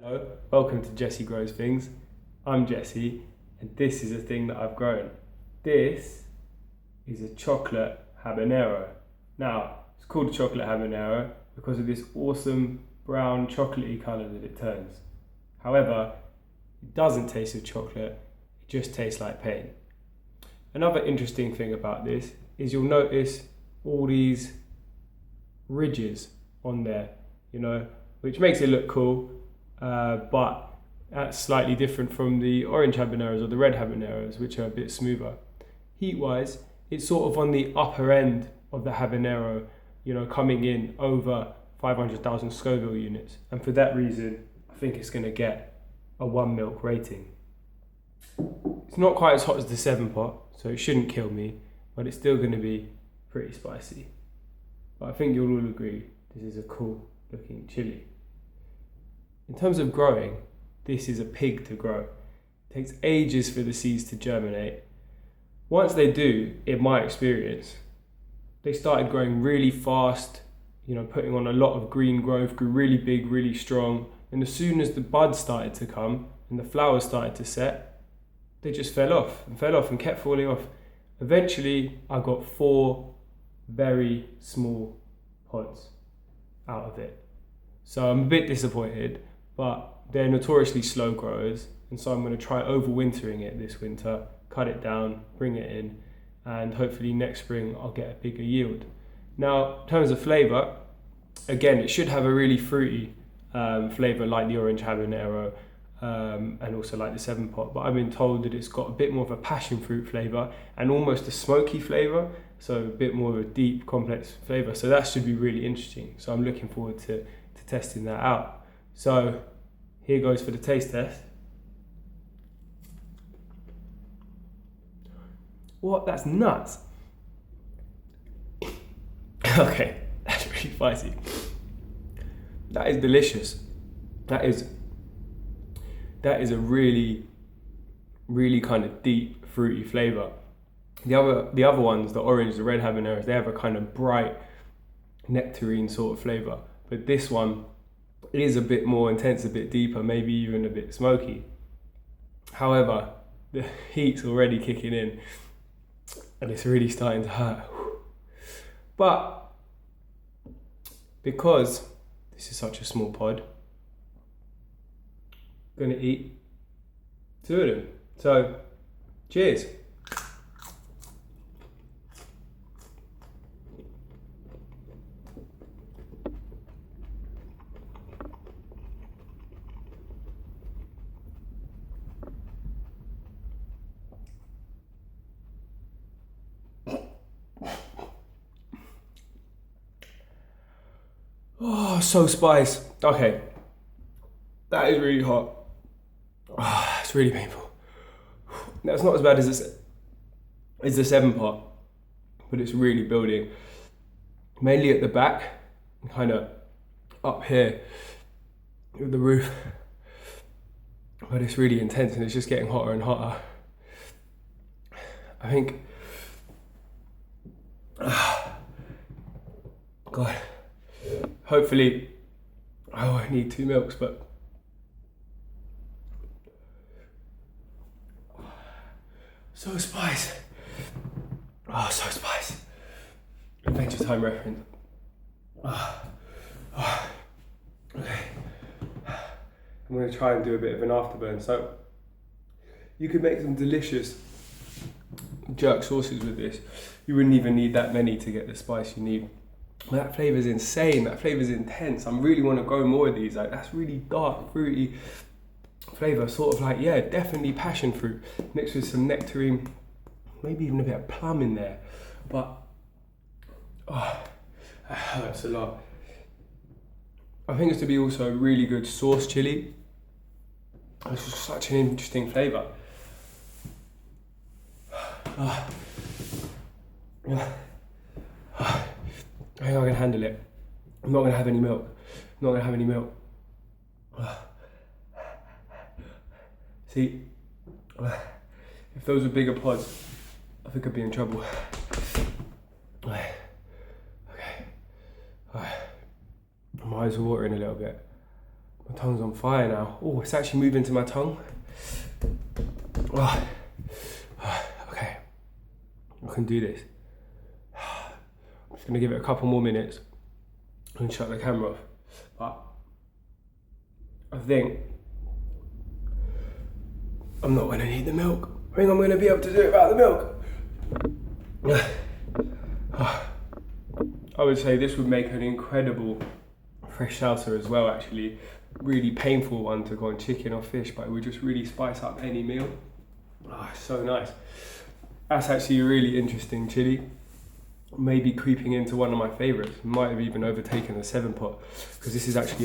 Hello, welcome to Jesse Grows Things. I'm Jesse, and this is a thing that I've grown. This is a chocolate habanero. Now, it's called chocolate habanero because of this awesome brown chocolatey colour that it turns. However, it doesn't taste of chocolate, it just tastes like pain. Another interesting thing about this is you'll notice all these ridges on there, which makes it look cool. But that's slightly different from the orange habaneros or the red habaneros, which are a bit smoother. Heat-wise, it's sort of on the upper end of the habanero, coming in over 500,000 Scoville units. And for that reason, I think it's going to get a 1 milk rating. It's not quite as hot as the 7 pot, so it shouldn't kill me, but it's still going to be pretty spicy. But I think you'll all agree this is a cool looking chili. In terms of growing, this is a pig to grow. It takes ages for the seeds to germinate. Once they do, in my experience, they started growing really fast, putting on a lot of green growth, grew really big, really strong. And as soon as the buds started to come and the flowers started to set, they just fell off and kept falling off. Eventually, I got 4 very small pods out of it. So I'm a bit disappointed, but they're notoriously slow growers, and so I'm going to try overwintering it this winter, cut it down, bring it in, and hopefully next spring I'll get a bigger yield. Now, in terms of flavour, again, it should have a really fruity flavour like the orange habanero and also like the 7 pot, but I've been told that it's got a bit more of a passion fruit flavour and almost a smoky flavour, so a bit more of a deep, complex flavour. So that should be really interesting. So I'm looking forward to testing that out. So here goes for the taste test. What? That's nuts. Okay, that's really spicy. That is delicious. That is a really, really kind of deep, fruity flavour. The other ones, the orange, the red habaneros, they have a kind of bright nectarine sort of flavour. But this one is a bit more intense, a bit deeper, maybe even a bit smoky. However, the heat's already kicking in and it's really starting to hurt. But because this is such a small pod, I'm gonna eat 2 of them. So, cheers. Oh, so spicy. Okay, that is really hot. Oh, it's really painful. That's not as bad as the 7 pot, but it's really building. Mainly at the back, kind of up here with the roof. But it's really intense and it's just getting hotter and hotter. I think, God, hopefully I won't need 2 milks, but so spicy. Oh, so spicy. Adventure Time reference. Okay. I'm going to try and do a bit of an afterburn. So you could make some delicious jerk sauces with this. You wouldn't even need that many to get the spice you need. That flavour is insane. That flavour is intense. I really want to grow more of these. Like, that's really dark, fruity flavour. Sort of like, yeah, definitely passion fruit mixed with some nectarine, maybe even a bit of plum in there. But that hurts a lot. I think it's to be also a really good sauce chili. It's just such an interesting flavour. I think I can handle it. I'm not going to have any milk. See, if those were bigger pods, I think I'd be in trouble. Okay. My eyes are watering a little bit. My Tongue's on fire now. Oh, it's actually moving to my tongue. Oh. Okay, I can do this. I'm just gonna give it a couple more minutes and shut the camera off. But I think I'm not gonna need the milk. I think I'm gonna be able to do it without the milk. I would say this would make an incredible fresh salsa as well, actually. Really painful one to go on chicken or fish, but it would just really spice up any meal. Oh, so nice. That's actually a really interesting chili. Maybe creeping into one of my favorites. Might have even overtaken the 7 pot, because this is actually